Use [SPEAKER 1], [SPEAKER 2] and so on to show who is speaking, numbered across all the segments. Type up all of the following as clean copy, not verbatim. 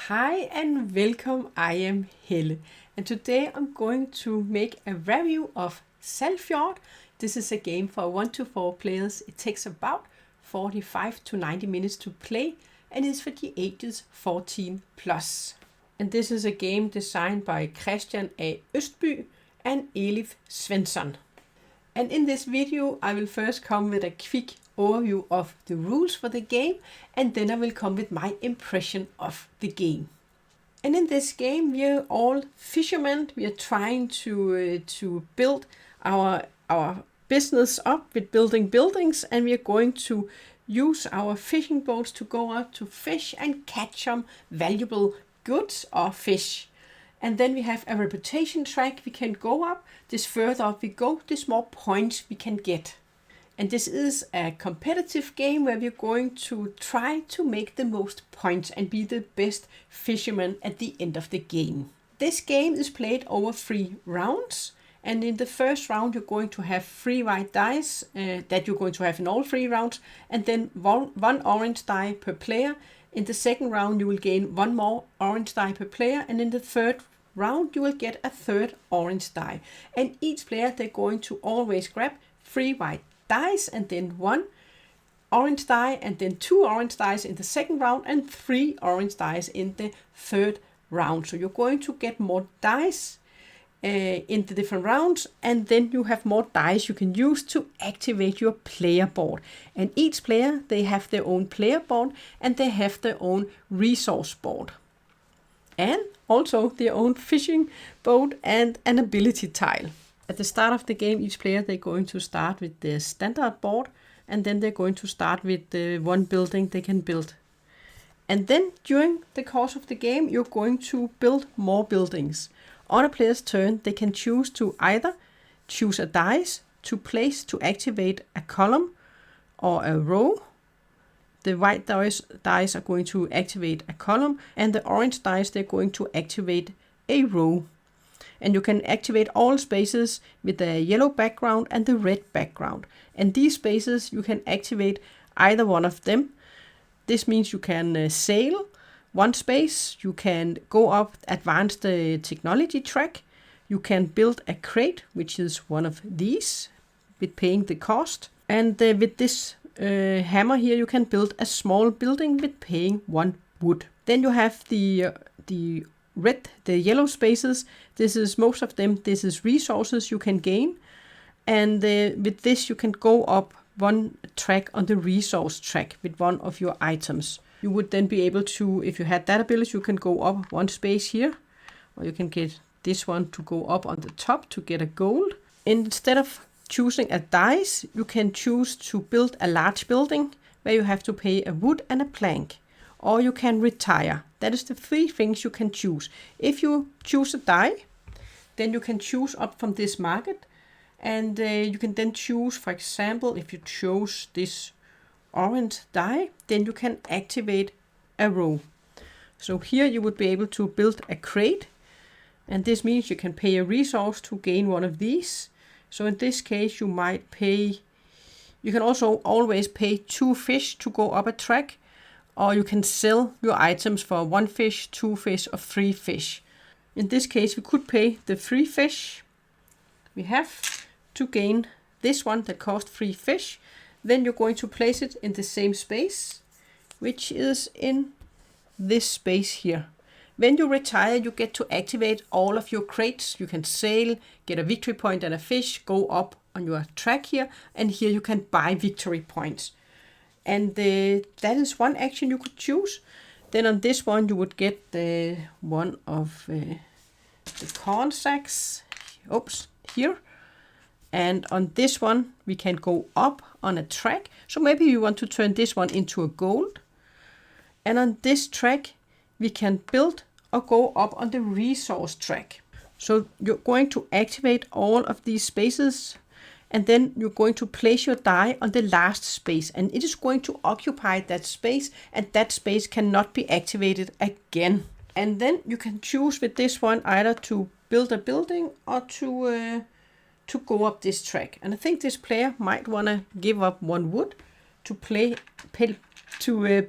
[SPEAKER 1] Hi and welcome, I am Helle, and today I'm going to make a review of Saltfjord. This is a game for 1 to 4 players. It takes about 45 to 90 minutes to play and is for the ages 14 plus. And this is a game designed by Kristian Østby and Eilif Svensson. And in this video I will first come with a quick overview of the rules for the game, and then I will come with my impression of the game. And in this game we are all fishermen. We are trying to build our business up with building buildings, and we are going to use our fishing boats to go out to fish and catch some valuable goods or fish. And then we have a reputation track. We can go up. This further up we go, this more points we can get. And this is a competitive game where we're going to try to make the most points and be the best fisherman at the end of the game. This game is played over 3 rounds. And in the first round you're going to have 3 white dice that you're going to have in all 3 rounds. And then one orange die per player. In the second round you will gain 1 more orange die per player. And in the third round you will get a 3rd orange die. And each player they're going to always grab 3 white dice and then 1 orange die and then 2 orange dice in the second round and 3 orange dice in the third round. So you're going to get more dice in the different rounds, and then you have more dice you can use to activate your player board. And each player they have their own player board and they have their own resource board and also their own fishing boat and an ability tile. At the start of the game, each player they're going to start with the standard board, and then they're going to start with the 1 building they can build. And then during the course of the game, you're going to build more buildings. On a player's turn, they can choose to either choose a dice to place to activate a column or a row. The white dice are going to activate a column, and the orange dice they're going to activate a row. And you can activate all spaces with the yellow background and the red background. And these spaces you can activate either one of them. This means you can sail 1 space, you can go up advanced technology track, you can build a crate, which is one of these, with paying the cost. And with this hammer here you can build a small building with paying 1 wood. Then you have the yellow spaces. This is most of them. This is resources you can gain, and with this you can go up 1 track on the resource track with 1 of your items. You would then be able to, if you had that ability, you can go up 1 space here, or you can get this one to go up on the top to get a gold. Instead of choosing a dice, you can choose to build a large building where you have to pay a wood and a plank. Or you can retire. That is the 3 things you can choose. If you choose a die, then you can choose up from this market. And you can then choose, for example, if you chose this orange die, then you can activate a row. So here you would be able to build a crate. And this means you can pay a resource to gain 1 of these. So in this case you might pay, you can also always pay 2 fish to go up a track. Or you can sell your items for 1 fish, 2 fish, or 3 fish. In this case, we could pay the 3 fish we have to gain this one that cost 3 fish. Then you're going to place it in the same space, which is in this space here. When you retire, you get to activate all of your crates. You can sail, get a victory point and a fish, go up on your track here, and here you can buy victory points. And that is 1 action you could choose. Then on this one you would get one of the corn sacks. Oops, here. And on this one we can go up on a track. So maybe you want to turn this one into a gold. And on this track we can build or go up on the resource track. So you're going to activate all of these spaces. And then you're going to place your die on the last space, and it is going to occupy that space, and that space cannot be activated again. And then you can choose with this one either to build a building or to go up this track. And I think this player might want to give up 1 wood to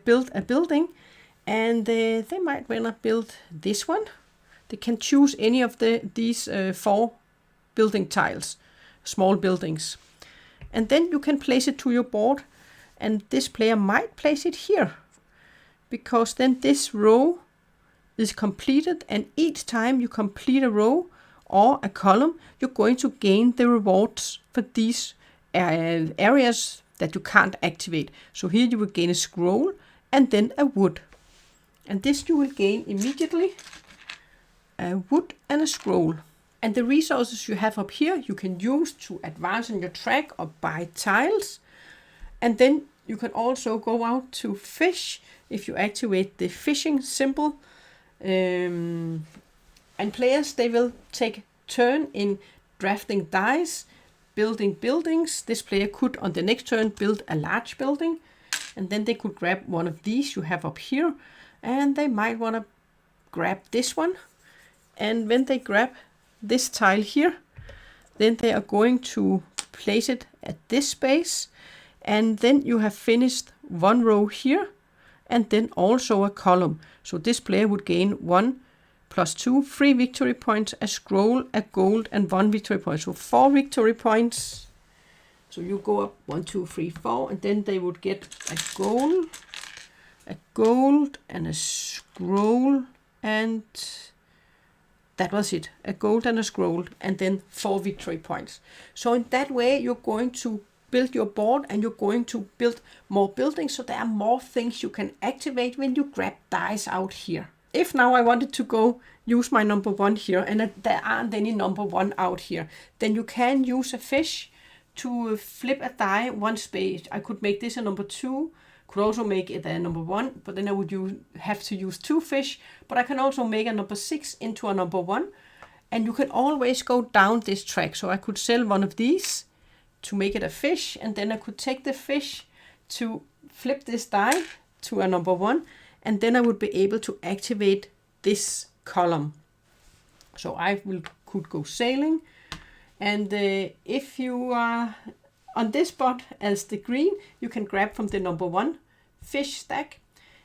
[SPEAKER 1] build a building, And they might want to build this one. They can choose any of these 4 building tiles, small buildings. And then you can place it to your board, and this player might place it here, because then this row is completed, and each time you complete a row or a column, you're going to gain the rewards for these areas that you can't activate. So here you will gain a scroll and then a wood. And this you will gain immediately, a wood and a scroll. And the resources you have up here, you can use to advance on your track or buy tiles. And then you can also go out to fish if you activate the fishing symbol. And players, they will take turn in drafting dice, building buildings. This player could on the next turn build a large building, and then they could grab one of these you have up here, and they might want to grab this one. And when they grab this tile here, then they are going to place it at this space, and then you have finished one row here and then also a column. So this player would gain 1 + 2, 3 victory points, a scroll, a gold, and 1 victory point. So 4 victory points. So you go up 1, 2, 3, 4, and then they would get a gold, and a scroll, and that was it. A gold and a scroll, and then 4 victory points. So in that way, you're going to build your board, and you're going to build more buildings, so there are more things you can activate when you grab dice out here. If now I wanted to go use my number 1 here, and there aren't any number 1 out here, then you can use a fish to flip a die 1 space. I could make this a number 2, could also make it a number 1, but then I would have to use 2 fish. But I can also make a number 6 into a number 1, and you can always go down this track. So I could sell one of these to make it a fish, and then I could take the fish to flip this die to a number 1, and then I would be able to activate this column. So I could go sailing, and if you are on this spot as the green, you can grab from the number 1 fish stack.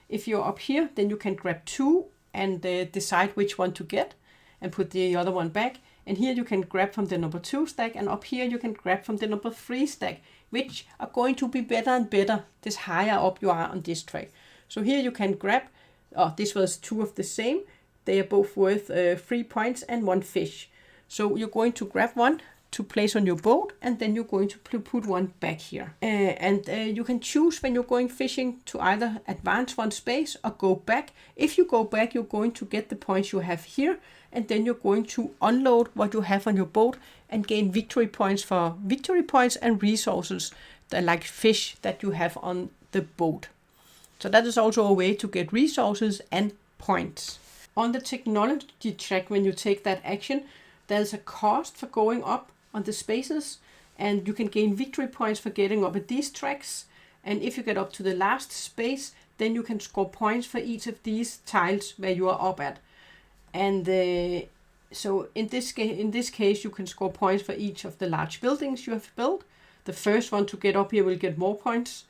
[SPEAKER 1] If you're up here, then you can grab 2 and decide which one to get and put the other one back. And here you can grab from the number 2 stack, and up here you can grab from the number 3 stack, which are going to be better and better this higher up you are on this track. So here you can grab, this was 2 of the same. They are both worth 3 points and 1 fish. So you're going to grab one to place on your boat, and then you're going to put one back here. You can choose when you're going fishing to either advance 1 space or go back. If you go back, you're going to get the points you have here, and then you're going to unload what you have on your boat and gain victory points for victory points and resources like fish that you have on the boat. So that is also a way to get resources and points. On the technology track, when you take that action, there's a cost for going up on the spaces, and you can gain victory points for getting up at these tracks. And if you get up to the last space, then you can score points for each of these tiles where you are up at. And so in this case, you can score points for each of the large buildings you have built. The first one to get up here will get more points,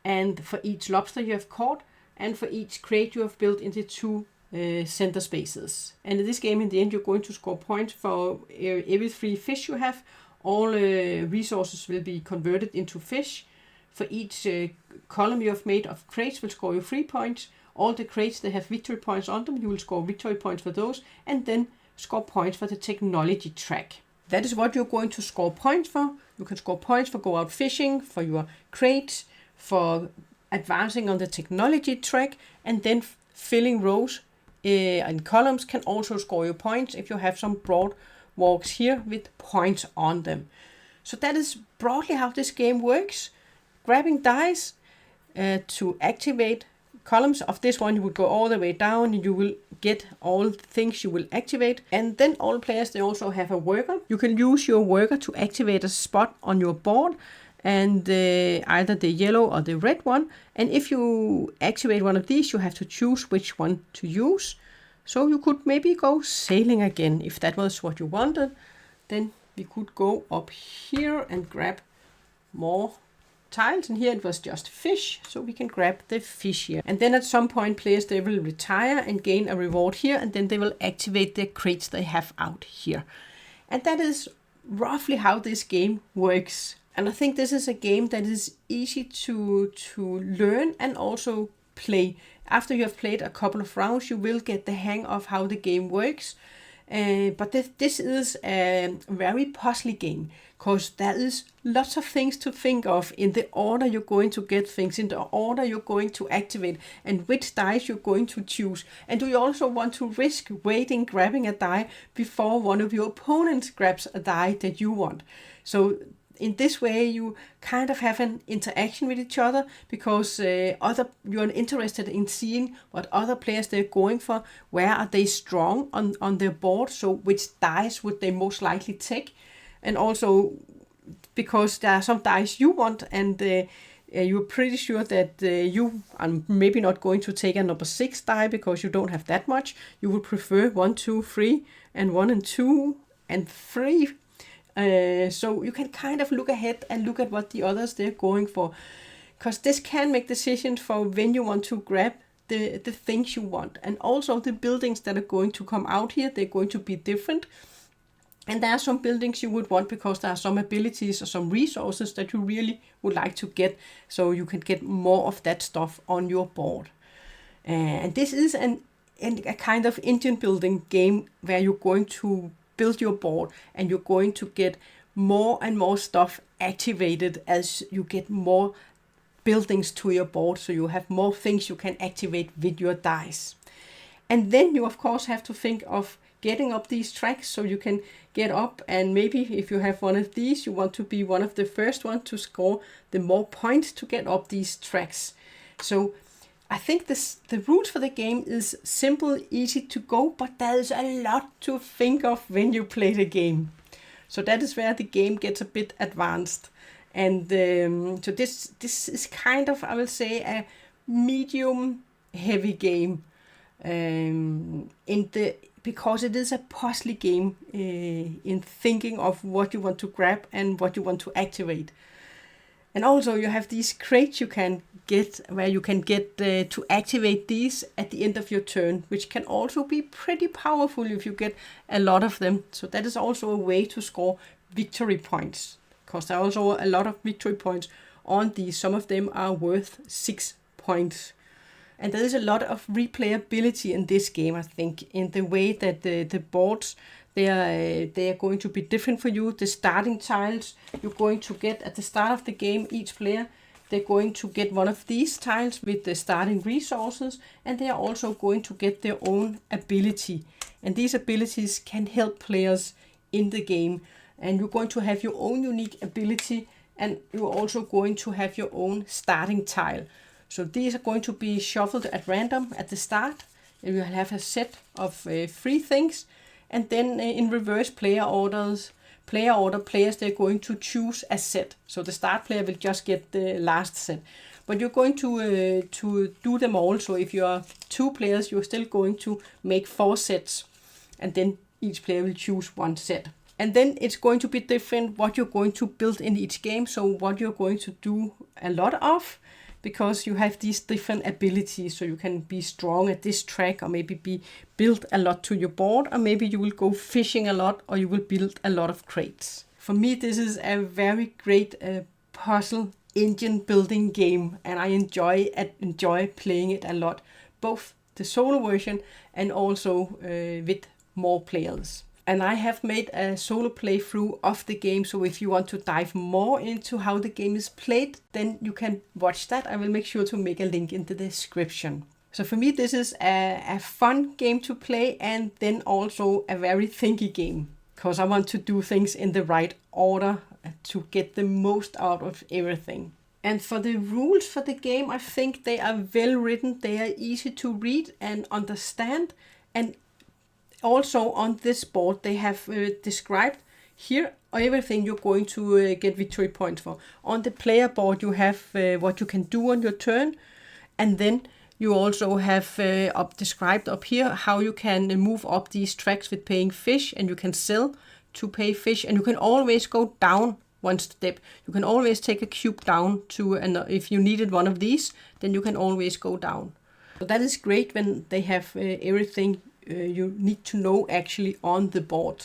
[SPEAKER 1] and for each lobster you have caught, and for each crate you have built into 2 center spaces. And in this game, in the end, you're going to score points for every 3 fish you have. All resources will be converted into fish. For each column you have made of crates will score you 3 points. All the crates that have victory points on them, you will score victory points for those, and then score points for the technology track. That is what you're going to score points for. You can score points for go out fishing, for your crates, for advancing on the technology track, and then filling rows and columns can also score you points if you have some broad walks here with points on them. So that is broadly how this game works. Grabbing dice to activate columns. Of this one, you would go all the way down and you will get all the things you will activate. And then all players, they also have a worker. You can use your worker to activate a spot on your board, and either the yellow or the red one. And if you activate one of these, you have to choose which one to use. So you could maybe go sailing again if that was what you wanted. Then we could go up here and grab more tiles, and here it was just fish, so we can grab the fish here. And then at some point players, they will retire and gain a reward here, and then they will activate the crates they have out here. And that is roughly how this game works. And I think this is a game that is easy to learn and also play. After you have played a couple of rounds, you will get the hang of how the game works. But this is a very puzzly game, because there is lots of things to think of in the order you're going to get things, in the order you're going to activate, and which dice you're going to choose. And do you also want to risk waiting, grabbing a die before one of your opponents grabs a die that you want? So in this way, you kind of have an interaction with each other, because you're interested in seeing what other players they're going for, where are they strong on their board, so which dice would they most likely take, and also because there are some dice you want, and you're pretty sure that you are maybe not going to take a number 6 die because you don't have that much. You would prefer 1, 2, 3, and 1 and 2 and 3. So you can kind of look ahead and look at what the others they're going for, because this can make decisions for when you want to grab the things you want. And also the buildings that are going to come out here, they're going to be different. And there are some buildings you would want because there are some abilities or some resources that you really would like to get, so you can get more of that stuff on your board. And this is a kind of engine building game where you're going to build your board and you're going to get more and more stuff activated as you get more buildings to your board, so you have more things you can activate with your dice. And then you of course have to think of getting up these tracks, so you can get up, and maybe if you have one of these, you want to be one of the first one to score the more points to get up these tracks. So I think the rules for the game is simple, easy to go, but there's a lot to think of when you play the game. So that is where the game gets a bit advanced. And so this is kind of, I will say, a medium heavy game, because it is a puzzly game in thinking of what you want to grab and what you want to activate. And also you have these crates you can get, where you can get to activate these at the end of your turn, which can also be pretty powerful if you get a lot of them. So that is also a way to score victory points, because there are also a lot of victory points on these. Some of them are worth 6 points. And there is a lot of replayability in this game, I think, in the way that the boards, they are going to be different for you. The starting tiles you're going to get at the start of the game, each player, they're going to get one of these tiles with the starting resources, and they are also going to get their own ability. And these abilities can help players in the game. And you're going to have your own unique ability, and you're also going to have your own starting tile. So these are going to be shuffled at random at the start. You will have a set of 3 things, and then in reverse players, they're going to choose a set. So the start player will just get the last set. But you're going to do them all. So if you are 2 players, you're still going to make 4 sets, and then each player will choose 1 set. And then it's going to be different what you're going to build in each game. So what you're going to do a lot of, because you have these different abilities, so you can be strong at this track, or maybe build a lot to your board, or maybe you will go fishing a lot, or you will build a lot of crates. For me, this is a very great puzzle engine building game, and I enjoy playing it a lot, both the solo version and also with more players. And I have made a solo playthrough of the game, so if you want to dive more into how the game is played, then you can watch that. I will make sure to make a link in the description. So for me, this is a fun game to play, and then also a very thinky game, because I want to do things in the right order to get the most out of everything. And for the rules for the game, I think they are well written, they are easy to read and understand, and also on this board they have described here everything you're going to get victory points for. On the player board you have what you can do on your turn, and then you also have described up here how you can move up these tracks with paying fish, and you can sell to pay fish, and you can always go down one step. You can always take a cube down to, and if you needed one of these, then you can always go down. So that is great when they have everything you need to know actually on the board.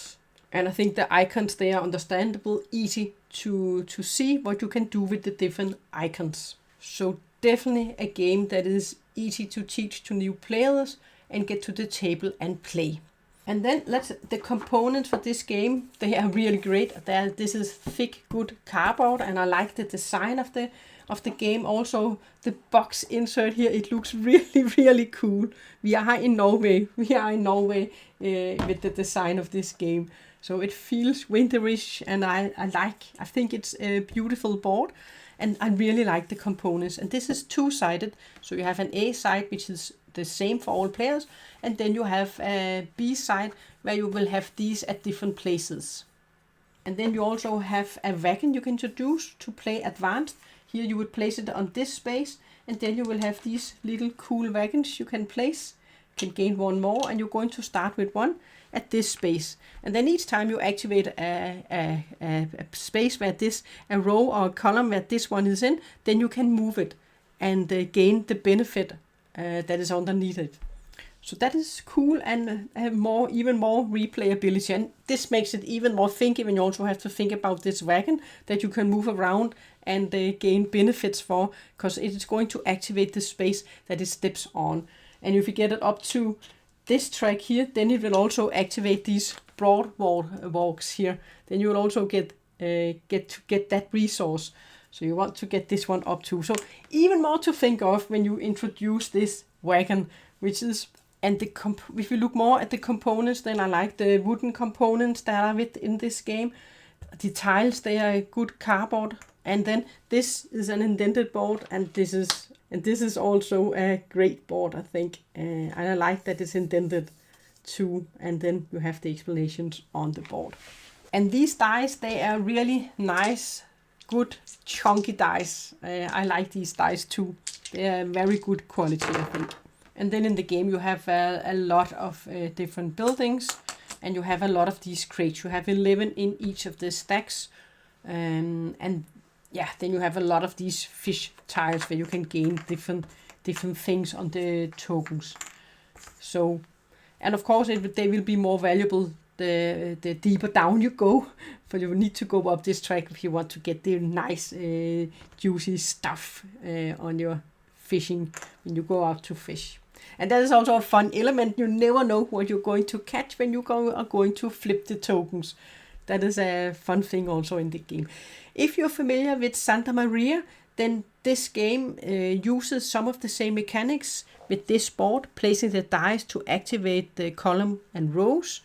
[SPEAKER 1] And I think the icons, they are understandable, easy to see what you can do with the different icons. So definitely a game that is easy to teach to new players and get to the table and play. And then the components for this game, they are really great. This is thick, good cardboard, and I like the design of the game. Also, the box insert here, it looks really, really cool. We are in Norway. With the design of this game. So it feels winterish, and I think it's a beautiful board, and I really like the components. And this is two-sided, so you have an A side, which is the same for all players, and then you have a B side where you will have these at different places. And then you also have a wagon you can introduce to play advanced. Here you would place it on this space, and then you will have these little cool wagons you can place. You can gain one more, and you're going to start with one at this space. And then each time you activate a space where a row or a column where this one is in, then you can move it and gain the benefit that is underneath it. So that is cool, and even more replayability. And this makes it even more thinky when you also have to think about this wagon that you can move around and gain benefits for, because it is going to activate the space that it steps on. And if you get it up to this track here, then it will also activate these broad walks here. Then you will also get that resource. So you want to get this one up too. So even more to think of when you introduce this wagon, which is, and if you look more at the components, then I like the wooden components that are in this game. The tiles, they are good cardboard, and then this is an indented board, and this is also a great board, I think. And I like that it's indented too, and then you have the explanations on the board. And these dice, they are really nice, good chunky dice. I like these dice too. They are very good quality, I think. And then in the game you have a lot of different buildings, and you have a lot of these crates. You have 11 in each of the stacks, and yeah, then you have a lot of these fish tiles where you can gain different things on the tokens. So, and of course they will be more valuable the deeper down you go, for you need to go up this track if you want to get the nice juicy stuff on your fishing when you go out to fish. And that is also a fun element. You never know what you're going to catch when you are going to flip the tokens. That is a fun thing also in the game. If you're familiar with Santa Maria, then this game uses some of the same mechanics with this board, placing the dice to activate the column and rows.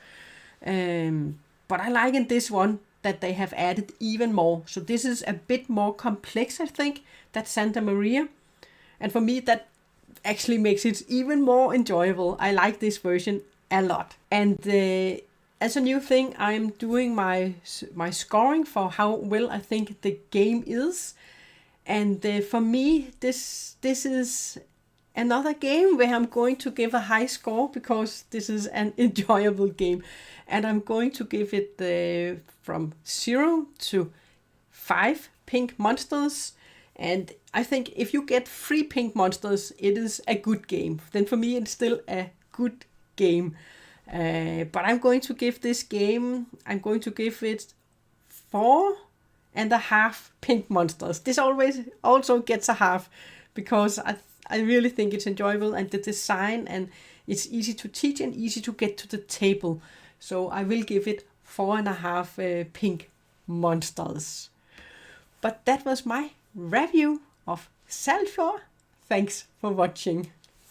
[SPEAKER 1] But I like in this one that they have added even more. So this is a bit more complex, I think, than Santa Maria. And for me, that actually makes it even more enjoyable. I like this version a lot. And as a new thing, I'm doing my scoring for how well I think the game is. And for me, this is another game where I'm going to give a high score, because this is an enjoyable game. And I'm going to give it from 0 to 5 pink monsters. And I think if you get 3 pink monsters, it is a good game. Then for me, it's still a good game. But I'm going to give this game, I'm going to give it 4.5 pink monsters. This always also gets a half, because I really think it's enjoyable, and the design, and it's easy to teach and easy to get to the table. So I will give it 4.5 pink monsters. But that was my review of Saltfjord. Thanks for watching.